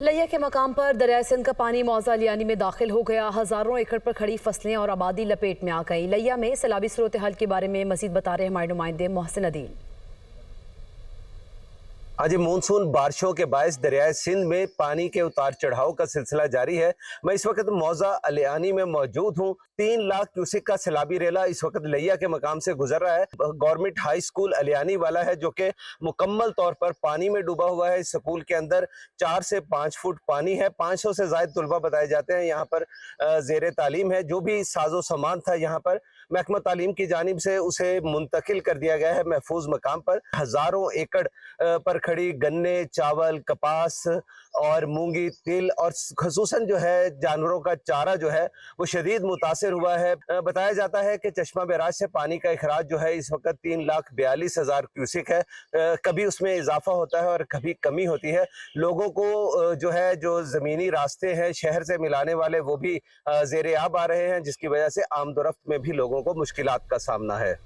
लिया के मकाम पर दरियाए सिंध का पानी मौजा लियानी में दाखिल हो गया। हजारों एकड़ पर खड़ी फसलें और आबादी लपेट में आ गई। लिया में सैलाबी सूरत हाल के बारे में मजीद बता रहे हमारे नुमाइंदे मोहसिन अदील। आज मानसून बारिशों के बायस दरियाए सिंध में पानी के उतार चढ़ाव का सिलसिला जारी है। मैं इस वक्त मौजा अलियानी में मौजूद हूँ। 3 लाख क्यूसिक का सैलाबी रेला इस वक्त लिया के मकाम से गुजर रहा है। गवर्नमेंट हाई स्कूल अलियानी वाला है जो कि मुकम्मल तौर पर पानी में डूबा हुआ है। इस स्कूल के अंदर 4 से 5 फुट पानी है। 500 से ज्यादा तलबा बताए जाते हैं यहाँ पर जेर तालीम है। जो भी साजो सामान था यहाँ पर महकमा तालीम की जानिब से उसे मुंतकिल कर दिया गया है महफूज मकाम पर। हजारों एकड़ पर खड़ी गन्ने, चावल, कपास और मूंगी, तिल और खसूसन जो है जानवरों का चारा जो है वो शदीद मुतासिर हुआ है। बताया जाता है कि चश्मा बैराज से पानी का इखराज जो है इस वक्त 3,42,000 क्यूसिक है। कभी उसमें इजाफा होता है और कभी कमी होती है। लोगों को जो है जो ज़मीनी रास्ते हैं शहर से मिलाने वाले वो भी ज़ेरे आब आ रहे हैं, जिसकी वजह से आमदोरफ्त में भी लोगों को मुश्किलात का सामना है।